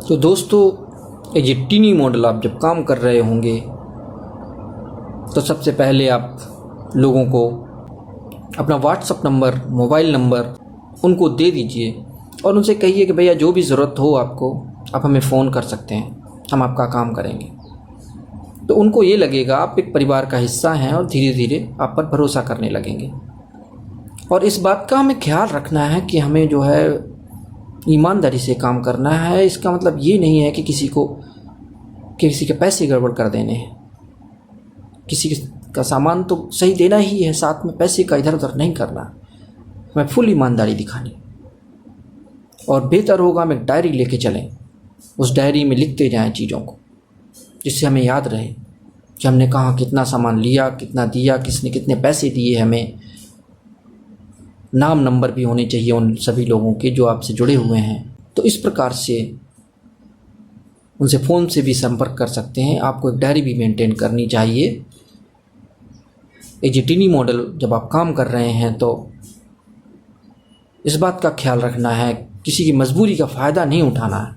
तो दोस्तों, ये टीनी मॉडल आप जब काम कर रहे होंगे तो सबसे पहले आप लोगों को अपना व्हाट्सअप नंबर, मोबाइल नंबर उनको दे दीजिए और उनसे कहिए कि भैया जो भी ज़रूरत हो आपको, आप हमें फ़ोन कर सकते हैं, हम आपका काम करेंगे। तो उनको ये लगेगा आप एक परिवार का हिस्सा हैं और धीरे धीरे आप पर भरोसा करने लगेंगे। और इस बात का हमें ख्याल रखना है कि हमें जो है ईमानदारी से काम करना है। इसका मतलब ये नहीं है कि किसी के पैसे गड़बड़ कर देने हैं। किसी का सामान तो सही देना ही है, साथ में पैसे का इधर उधर नहीं करना। हमें फुल ईमानदारी दिखानी। और बेहतर होगा हम एक डायरी लेके चलें, उस डायरी में लिखते जाएं चीज़ों को, जिससे हमें याद रहे कि हमने कहाँ कितना सामान लिया, कितना दिया, किसने कितने पैसे दिए हमें। नाम नंबर भी होने चाहिए उन सभी लोगों के जो आपसे जुड़े हुए हैं। तो इस प्रकार से उनसे फ़ोन से भी संपर्क कर सकते हैं। आपको एक डायरी भी मेंटेन करनी चाहिए। एक टीनी मॉडल जब आप काम कर रहे हैं तो इस बात का ख्याल रखना है, किसी की मजबूरी का फ़ायदा नहीं उठाना है।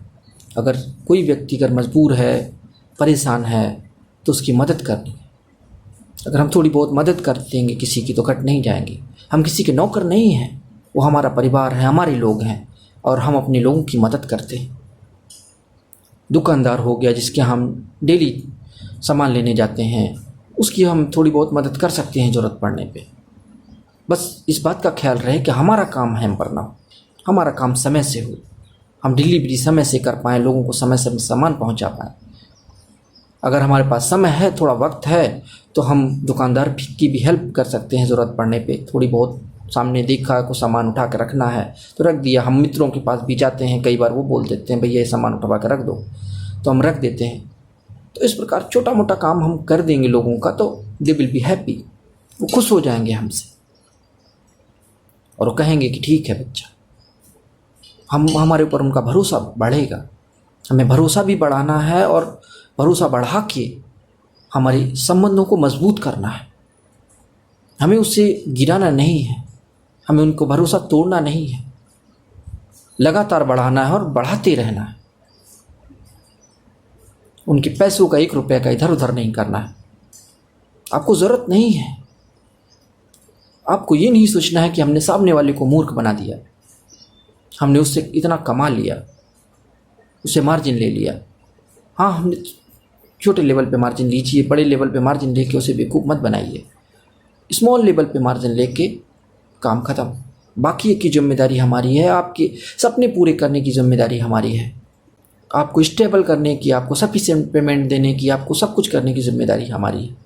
अगर कोई व्यक्ति अगर मजबूर है, परेशान है, तो उसकी मदद करनी है। अगर हम थोड़ी बहुत मदद कर देंगे किसी की तो कट नहीं जाएंगे। हम किसी के नौकर नहीं हैं, वो हमारा परिवार है, हमारे लोग हैं और हम अपने लोगों की मदद करते हैं। दुकानदार हो गया जिसके हम डेली सामान लेने जाते हैं, उसकी हम थोड़ी बहुत मदद कर सकते हैं ज़रूरत पड़ने पे। बस इस बात का ख्याल रहे कि हमारा काम है पर ना हो, हमारा काम समय से हो, हम डिलीवरी समय से कर पाएँ, लोगों को समय से सामान पहुंचा पाएँ। अगर हमारे पास समय है, थोड़ा वक्त है, तो हम दुकानदार की भी हेल्प कर सकते हैं ज़रूरत पड़ने पे। थोड़ी बहुत सामने देखा को सामान उठा कर रखना है तो रख दिया। हम मित्रों के पास भी जाते हैं, कई बार वो बोल देते हैं भैया ये सामान उठवा कर रख दो, तो हम रख देते हैं। तो इस प्रकार छोटा मोटा काम हम कर देंगे लोगों का तो दे विल बी हैप्पी, वो खुश हो जाएंगे हमसे और वो कहेंगे कि ठीक है बच्चा, हमारे ऊपर उनका भरोसा बढ़ेगा। हमें भरोसा भी बढ़ाना है और भरोसा बढ़ा के हमारे संबंधों को मजबूत करना है। हमें उससे गिराना नहीं है, हमें उनको भरोसा तोड़ना नहीं है, लगातार बढ़ाना है और बढ़ाते रहना है। उनके पैसों का 1 रुपये का इधर उधर नहीं करना है। आपको ज़रूरत नहीं है। आपको ये नहीं सोचना है कि हमने सामने वाले को मूर्ख बना दिया, हमने उससे इतना कमा लिया, उससे मार्जिन ले लिया। हाँ, हमने छोटे लेवल पे मार्जिन लीजिए, बड़े लेवल पे मार्जिन लेके उसे बेवकूफ़ मत बनाइए। स्मॉल लेवल पे मार्जिन लेके काम ख़त्म। बाकी की जिम्मेदारी हमारी है, आपके सपने पूरे करने की जिम्मेदारी हमारी है, आपको स्टेबल करने की, आपको सफिशिएंट पेमेंट देने की, आपको सब कुछ करने की जिम्मेदारी हमारी है।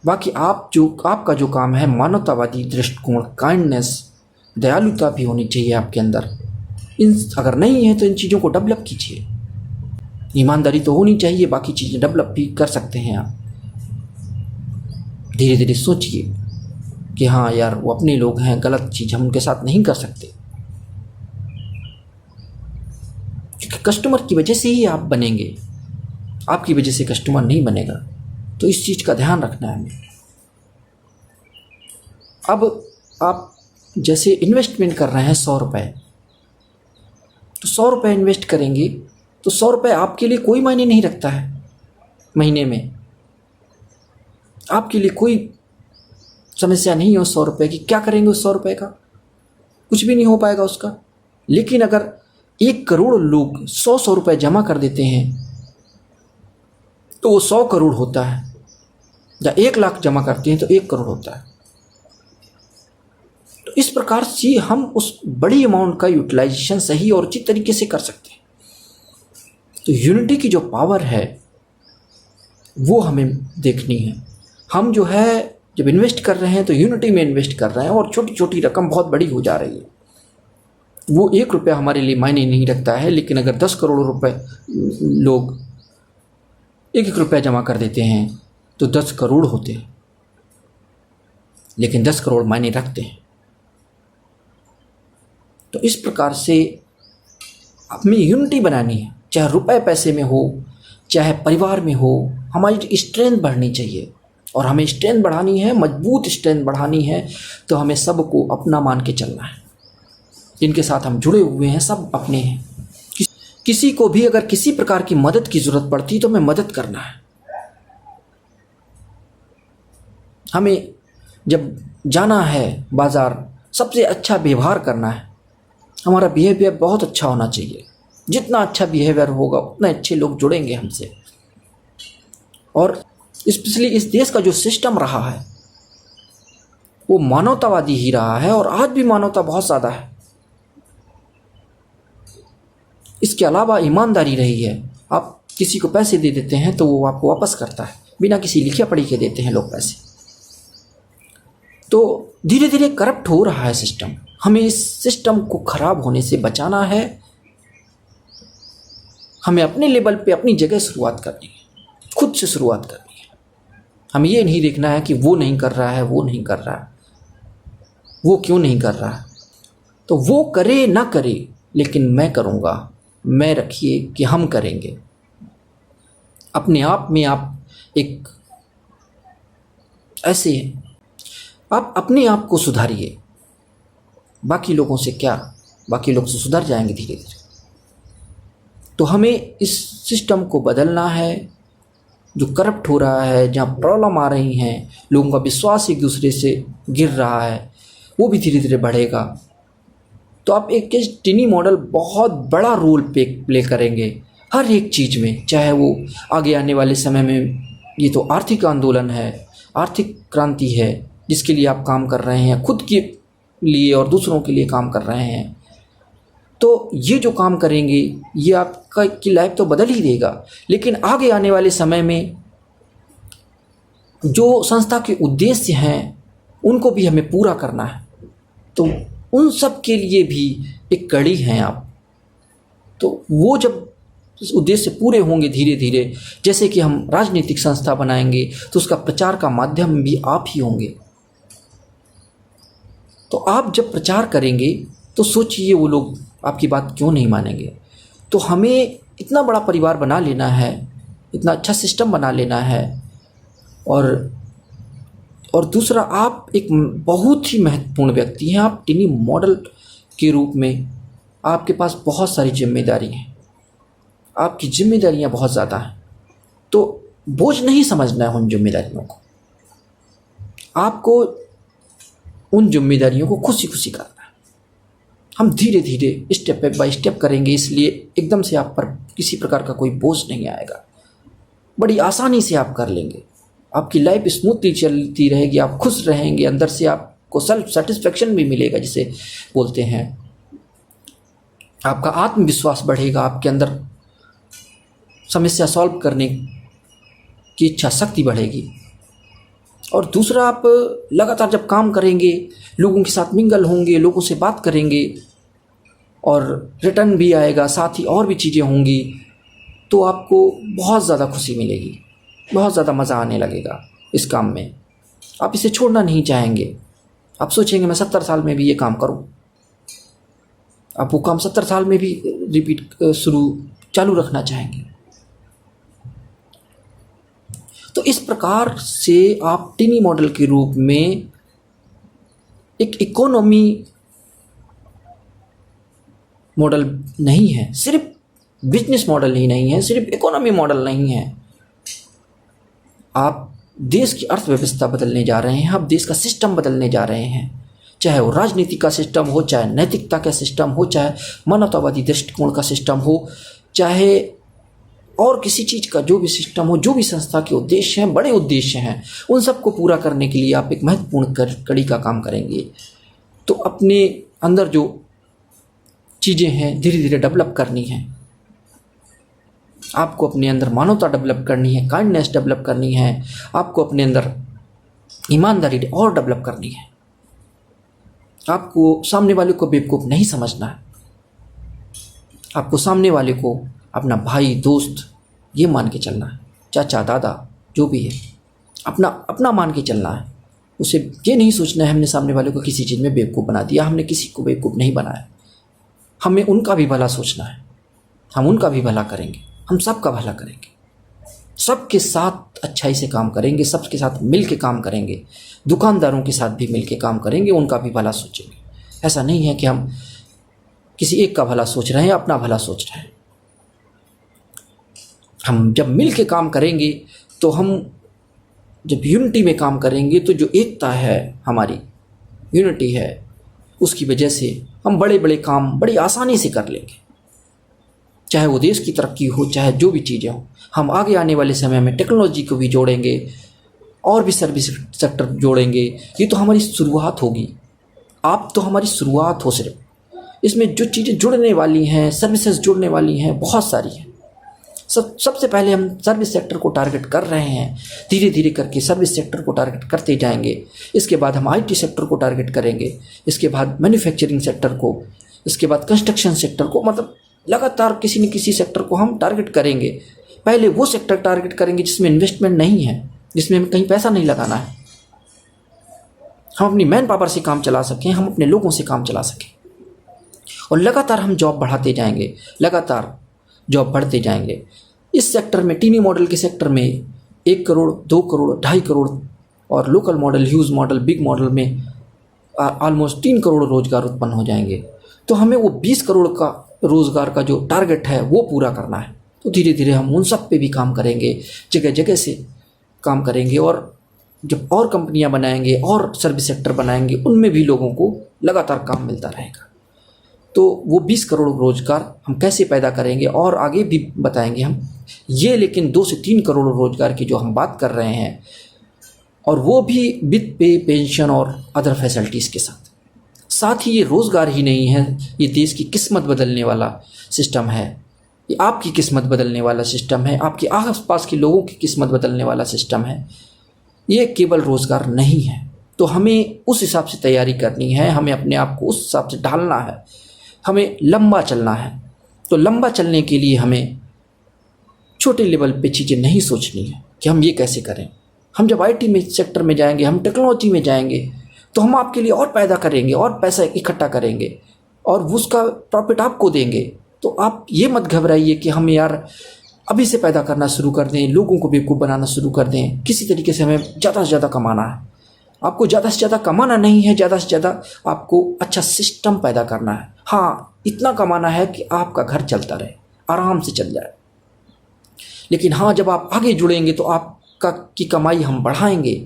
बाकी आपका जो काम है, मानवतावादी दृष्टिकोण, काइंडनेस, दयालुता भी होनी चाहिए आपके अंदर। अगर नहीं है तो इन चीज़ों को डेवलप कीजिए। ईमानदारी तो होनी चाहिए, बाकी चीज़ें डेवलप भी कर सकते हैं आप। धीरे धीरे सोचिए कि हाँ यार, वो अपने लोग हैं, गलत चीज़ हम उनके साथ नहीं कर सकते, क्योंकि कस्टमर की वजह से ही आप बनेंगे, आपकी वजह से कस्टमर नहीं बनेगा। तो इस चीज़ का ध्यान रखना है हमें। अब आप जैसे इन्वेस्टमेंट कर रहे हैं 100 रुपये, तो 100 रुपये इन्वेस्ट करेंगे तो 100 रुपये आपके लिए कोई मायने नहीं रखता है। महीने में आपके लिए कोई समस्या नहीं है उस 100 रुपये की। क्या करेंगे उस 100 रुपये का? कुछ भी नहीं हो पाएगा उसका। लेकिन अगर 1 करोड़ लोग 100 रुपये जमा कर देते हैं तो वो 100 करोड़ होता है, या 1 लाख जमा करते हैं तो 1 करोड़ होता है। तो इस प्रकार से हम उस बड़ी अमाउंट का यूटिलाइजेशन सही और उचित तरीके से कर सकते हैं। तो यूनिटी की जो पावर है वो हमें देखनी है। हम जो है जब इन्वेस्ट कर रहे हैं तो यूनिटी में इन्वेस्ट कर रहे हैं और छोटी छोटी रकम बहुत बड़ी हो जा रही है। वो 1 रुपया हमारे लिए मायने नहीं रखता है, लेकिन अगर 10 करोड़ रुपए लोग 1 रुपया जमा कर देते हैं तो 10 करोड़ होते हैं, लेकिन 10 करोड़ मायने रखते हैं। तो इस प्रकार से हमें यूनिटी बनानी है, चाहे रुपए पैसे में हो, चाहे परिवार में हो। हमारी स्ट्रेंथ बढ़नी चाहिए और हमें स्ट्रेंथ बढ़ानी है, मजबूत स्ट्रेंथ बढ़ानी है। तो हमें सबको अपना मान के चलना है। जिनके साथ हम जुड़े हुए हैं सब अपने हैं। किसी को भी अगर किसी प्रकार की मदद की ज़रूरत पड़ती तो हमें मदद करना है। हमें जब जाना है बाज़ार, सबसे अच्छा व्यवहार करना है। हमारा बिहेवियर बहुत अच्छा होना चाहिए। जितना अच्छा बिहेवियर होगा उतने अच्छे लोग जुड़ेंगे हमसे। और स्पेशली इस देश का जो सिस्टम रहा है वो मानवतावादी ही रहा है, और आज भी मानवता बहुत ज़्यादा है। इसके अलावा ईमानदारी रही है। आप किसी को पैसे दे देते हैं तो वो आपको वापस करता है, बिना किसी लिखे पढ़ी के देते हैं लोग पैसे। तो धीरे धीरे करप्ट हो रहा है सिस्टम। हमें इस सिस्टम को खराब होने से बचाना है। हमें अपने लेवल पे अपनी जगह शुरुआत करनी है, खुद से शुरुआत करनी है। हमें ये नहीं देखना है कि वो नहीं कर रहा है, वो नहीं कर रहा है, वो क्यों नहीं कर रहा है। तो वो करे ना करे, लेकिन मैं करूँगा, मैं रखिए कि हम करेंगे। अपने आप में आप एक ऐसे आप अपने आप को सुधारिए। बाकी लोगों से क्या, बाकी लोग तो सुधर जाएंगे धीरे धीरे। तो हमें इस सिस्टम को बदलना है जो करप्ट हो रहा है, जहाँ प्रॉब्लम आ रही हैं, लोगों का विश्वास एक दूसरे से गिर रहा है, वो भी धीरे धीरे बढ़ेगा। तो आप एक टिनी मॉडल बहुत बड़ा रोल प्ले करेंगे हर एक चीज़ में। चाहे वो आगे आने वाले समय में, ये तो आर्थिक आंदोलन है, आर्थिक क्रांति है जिसके लिए आप काम कर रहे हैं, खुद के लिए और दूसरों के लिए काम कर रहे हैं। तो ये जो काम करेंगे ये आपका की लाइफ तो बदल ही देगा। लेकिन आगे आने वाले समय में जो संस्था के उद्देश्य हैं उनको भी हमें पूरा करना है। तो उन सब के लिए भी एक कड़ी हैं आप। तो वो जब इस उद्देश्य पूरे होंगे धीरे धीरे, जैसे कि हम राजनीतिक संस्था बनाएंगे तो उसका प्रचार का माध्यम भी आप ही होंगे। तो आप जब प्रचार करेंगे तो सोचिए वो लोग आपकी बात क्यों नहीं मानेंगे। तो हमें इतना बड़ा परिवार बना लेना है, इतना अच्छा सिस्टम बना लेना है। और दूसरा, आप एक बहुत ही महत्वपूर्ण व्यक्ति हैं। आप टिनी मॉडल के रूप में आपके पास बहुत सारी जिम्मेदारी हैं, आपकी जिम्मेदारियां बहुत ज़्यादा हैं। तो बोझ नहीं समझना है उन जिम्मेदारियों को। आपको उन जिम्मेदारियों को खुशी खुशी करना है। हम धीरे धीरे स्टेप बाय स्टेप करेंगे, इसलिए एकदम से आप पर किसी प्रकार का कोई बोझ नहीं आएगा। बड़ी आसानी से आप कर लेंगे। आपकी लाइफ स्मूथली चलती रहेगी, आप खुश रहेंगे, अंदर से आपको सेल्फ सेटिस्फेक्शन भी मिलेगा जिसे बोलते हैं। आपका आत्मविश्वास बढ़ेगा, आपके अंदर समस्या सॉल्व करने की इच्छा शक्ति बढ़ेगी। और दूसरा, आप लगातार जब काम करेंगे, लोगों के साथ मिंगल होंगे, लोगों से बात करेंगे और रिटर्न भी आएगा, साथ ही और भी चीज़ें होंगी, तो आपको बहुत ज़्यादा खुशी मिलेगी, बहुत ज़्यादा मज़ा आने लगेगा इस काम में। आप इसे छोड़ना नहीं चाहेंगे। आप सोचेंगे मैं 70 साल में भी ये काम करूं। आप वो काम 70 साल में भी चालू रखना चाहेंगे। तो इस प्रकार से आप टिनी मॉडल के रूप में एक इकोनॉमी मॉडल नहीं है, सिर्फ बिजनेस मॉडल ही नहीं है, सिर्फ इकोनॉमी मॉडल नहीं है। आप देश की अर्थव्यवस्था बदलने जा रहे हैं, आप देश का सिस्टम बदलने जा रहे हैं। चाहे वो राजनीति का सिस्टम हो, चाहे नैतिकता का सिस्टम हो, चाहे मानवतावादी दृष्टिकोण का सिस्टम हो, चाहे और किसी चीज़ का जो भी सिस्टम हो, जो भी संस्था के उद्देश्य हैं, बड़े उद्देश्य हैं, उन सबको पूरा करने के लिए आप एक महत्वपूर्ण कड़ी का काम करेंगे। तो अपने अंदर जो चीज़ें हैं धीरे धीरे डेवलप करनी है। आपको अपने अंदर मानवता डेवलप करनी है, काइंडनेस डेवलप करनी है, आपको अपने अंदर ईमानदारी और डेवलप करनी है। आपको सामने वाले को बेवकूफ़ नहीं समझना है। आपको सामने वाले को अपना भाई, दोस्त ये मान के चलना है, चाचा, दादा जो भी है, अपना अपना मान के चलना है। उसे ये नहीं सोचना है हमने सामने वाले को किसी चीज़ में बेवकूफ़ बना दिया। हमने किसी को बेवकूफ़ नहीं बनाया। हमें उनका भी भला सोचना है, हम उनका भी भला करेंगे, हम सबका भला करेंगे, सबके साथ अच्छाई से काम करेंगे, सबके साथ मिल के काम करेंगे, दुकानदारों के साथ भी मिल के काम करेंगे, उनका भी भला सोचेंगे। ऐसा नहीं है कि हम किसी एक का भला सोच रहे हैं, अपना भला सोच रहे हैं। हम जब मिल के काम करेंगे तो हम जब यूनिटी में काम करेंगे तो जो एकता है, हमारी यूनिटी है, उसकी वजह से हम बड़े बड़े काम बड़ी आसानी से कर लेंगे। चाहे वो देश की तरक्की हो, चाहे जो भी चीज़ें हो, हम आगे आने वाले समय में टेक्नोलॉजी को भी जोड़ेंगे और भी सर्विस सेक्टर जोड़ेंगे। ये तो हमारी शुरुआत होगी। आप तो हमारी शुरुआत हो। सिर्फ इसमें जो चीज़ें जुड़ने वाली हैं, सर्विसेज जुड़ने वाली हैं, बहुत सारी हैं। सबसे पहले हम सर्विस सेक्टर को टारगेट कर रहे हैं। धीरे धीरे करके सर्विस सेक्टर को टारगेट करते जाएंगे। इसके बाद हम आईटी सेक्टर को टारगेट करेंगे, इसके बाद मैन्युफैक्चरिंग सेक्टर को, इसके बाद कंस्ट्रक्शन सेक्टर को। मतलब लगातार किसी न किसी सेक्टर को हम टारगेट करेंगे। पहले वो सेक्टर टारगेट करेंगे जिसमें इन्वेस्टमेंट नहीं है, जिसमें हमें कहीं पैसा नहीं लगाना है। हम अपनी मैन पावर से काम चला सकें, हम अपने लोगों से काम चला सकें, और लगातार हम जॉब बढ़ाते जाएंगे, लगातार जॉब बढ़ते जाएंगे। इस सेक्टर में, टीनी मॉडल के सेक्टर में 1 करोड़, 2 करोड़, 2.5 करोड़, और local model, huge model, big model में ऑलमोस्ट 3 करोड़ रोजगार उत्पन्न हो जाएंगे। तो हमें वो 20 करोड़ का रोजगार का जो टारगेट है वो पूरा करना है। तो धीरे धीरे हम उन सब पे भी काम करेंगे, जगह जगह से काम करेंगे, और जब और कंपनियां बनाएंगे और सर्विस सेक्टर बनाएंगे, उनमें भी लोगों को लगातार काम मिलता रहेगा। तो वो 20 करोड़ रोजगार हम कैसे पैदा करेंगे और आगे भी बताएंगे हम ये। लेकिन 2 से 3 करोड़ रोजगार की जो हम बात कर रहे हैं, और वो भी विद पे, पेंशन और अदर फैसिलिटीज़ के साथ। साथ ही ये रोज़गार ही नहीं है, ये देश की किस्मत बदलने वाला सिस्टम है, ये आपकी किस्मत बदलने वाला सिस्टम है, आपके आसपास के लोगों की किस्मत बदलने वाला सिस्टम है। ये केवल रोज़गार नहीं है। तो हमें उस हिसाब से तैयारी करनी है, हमें अपने आप को उस हिसाब से ढालना है, हमें लंबा चलना है। तो लंबा चलने के लिए हमें छोटे लेवल पे चीज़ें नहीं सोचनी है कि हम ये कैसे करें। हम जब आईटी में सेक्टर में जाएंगे, हम टेक्नोलॉजी में जाएंगे, तो हम आपके लिए और पैदा करेंगे और पैसा इकट्ठा करेंगे और उसका प्रॉफिट आपको देंगे। तो आप ये मत घबराइए कि हम यार अभी से पैदा करना शुरू कर दें, लोगों को बेवकूफ़ बनाना शुरू कर दें। किसी तरीके से हमें ज़्यादा से ज़्यादा कमाना है। आपको ज़्यादा से ज़्यादा कमाना नहीं है, ज़्यादा से ज़्यादा आपको अच्छा सिस्टम पैदा करना है। हाँ, इतना कमाना है कि आपका घर चलता रहे, आराम से चल जाए। लेकिन हाँ, जब आप आगे जुड़ेंगे तो आपका की कमाई हम बढ़ाएंगे।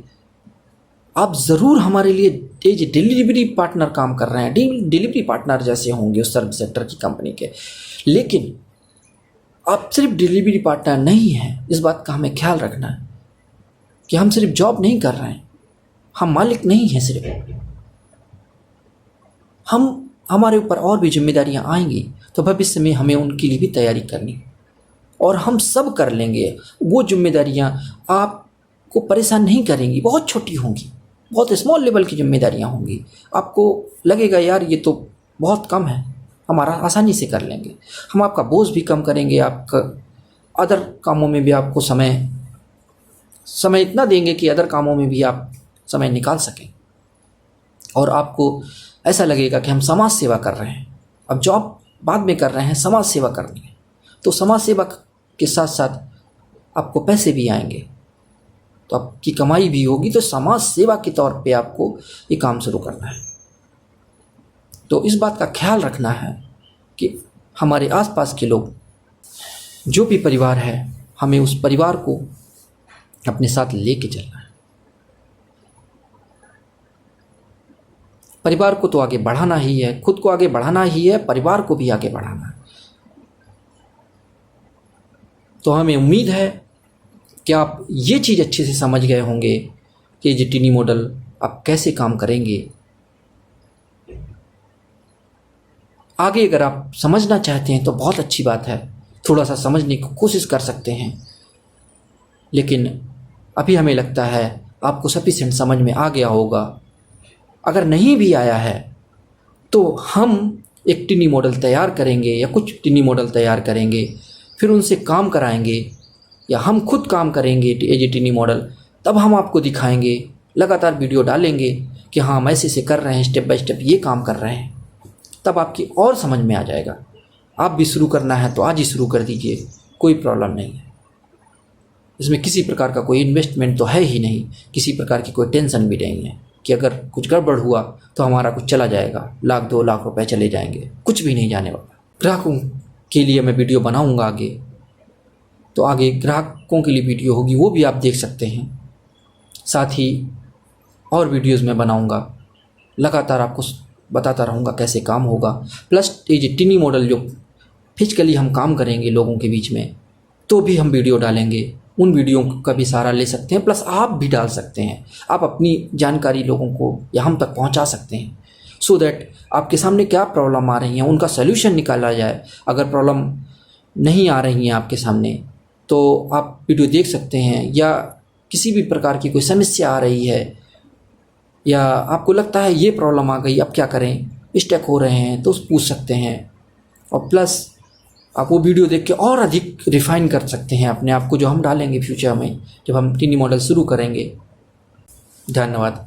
आप ज़रूर हमारे लिए एज डिलीवरी पार्टनर काम कर रहे हैं, डिलीवरी पार्टनर जैसे होंगे उस सर्विस सेक्टर की कंपनी के। लेकिन आप सिर्फ डिलीवरी पार्टनर नहीं हैं, इस बात का हमें ख्याल रखना है कि हम सिर्फ जॉब नहीं कर रहे हैं, हम मालिक नहीं हैं। सिर्फ हमारे ऊपर और भी जिम्मेदारियां आएंगी, तो भविष्य में हमें उनके लिए भी तैयारी करनी, और हम सब कर लेंगे। वो जिम्मेदारियां आपको परेशान नहीं करेंगी, बहुत छोटी होंगी, बहुत स्मॉल लेवल की जिम्मेदारियां होंगी। आपको लगेगा यार ये तो बहुत कम है, हमारा आसानी से कर लेंगे। हम आपका बोझ भी कम करेंगे, आपका अदर कामों में भी आपको समय इतना देंगे कि अदर कामों में भी आप समय निकाल सकें, और आपको ऐसा लगेगा कि हम समाज सेवा कर रहे हैं। अब जॉब बाद में कर रहे हैं, समाज सेवा करनी है, तो समाज सेवा के साथ साथ आपको पैसे भी आएंगे, तो आपकी कमाई भी होगी। तो समाज सेवा के तौर पे आपको ये काम शुरू करना है। तो इस बात का ख्याल रखना है कि हमारे आसपास के लोग, जो भी परिवार है, हमें उस परिवार को अपने साथ लेके चलना है। परिवार को तो आगे बढ़ाना ही है, खुद को आगे बढ़ाना ही है, परिवार को भी आगे बढ़ाना है। तो हमें उम्मीद है कि आप ये चीज़ अच्छे से समझ गए होंगे कि ये टीनी मॉडल आप कैसे काम करेंगे। आगे अगर आप समझना चाहते हैं तो बहुत अच्छी बात है, थोड़ा सा समझने की कोशिश कर सकते हैं। लेकिन अभी हमें लगता है आपको सफिशिएंट समझ में आ गया होगा। अगर नहीं भी आया है तो हम एक टीनी मॉडल तैयार करेंगे या कुछ टीनी मॉडल तैयार करेंगे, फिर उनसे काम कराएंगे, या हम खुद काम करेंगे एज टीनी मॉडल। तब हम आपको दिखाएंगे, लगातार वीडियो डालेंगे कि हाँ हम ऐसे कर रहे हैं, स्टेप बाय स्टेप ये काम कर रहे हैं। तब आपकी और समझ में आ जाएगा। आप भी शुरू करना है तो आज ही शुरू कर दीजिए, कोई प्रॉब्लम नहीं है। इसमें किसी प्रकार का कोई इन्वेस्टमेंट तो है ही नहीं, किसी प्रकार की कोई टेंशन भी नहीं है कि अगर कुछ गड़बड़ हुआ तो हमारा कुछ चला जाएगा, 1-2 लाख रुपए चले जाएंगे। कुछ भी नहीं जाने वाला। ग्राहकों के लिए मैं वीडियो बनाऊंगा आगे, तो आगे ग्राहकों के लिए वीडियो होगी, वो भी आप देख सकते हैं। साथ ही और वीडियोस मैं बनाऊंगा, लगातार आपको बताता रहूँगा कैसे काम होगा। प्लस ये जो टिनी मॉडल जो फिजिकली हम काम करेंगे लोगों के बीच में, तो भी हम वीडियो डालेंगे, उन वीडियो का भी सहारा ले सकते हैं। प्लस आप भी डाल सकते हैं, आप अपनी जानकारी लोगों को या हम तक पहुंचा सकते हैं, सो दैट आपके सामने क्या प्रॉब्लम आ रही हैं उनका सल्यूशन निकाला जाए। अगर प्रॉब्लम नहीं आ रही हैं आपके सामने तो आप वीडियो देख सकते हैं, या किसी भी प्रकार की कोई समस्या आ रही है या आपको लगता है ये प्रॉब्लम आ गई अब क्या करें, मिस्टेक हो रहे हैं, तो पूछ सकते हैं। और प्लस आप वो वीडियो देख के और अधिक रिफ़ाइन कर सकते हैं अपने आप को, जो हम डालेंगे फ्यूचर में जब हम टिनी मॉडल शुरू करेंगे। धन्यवाद।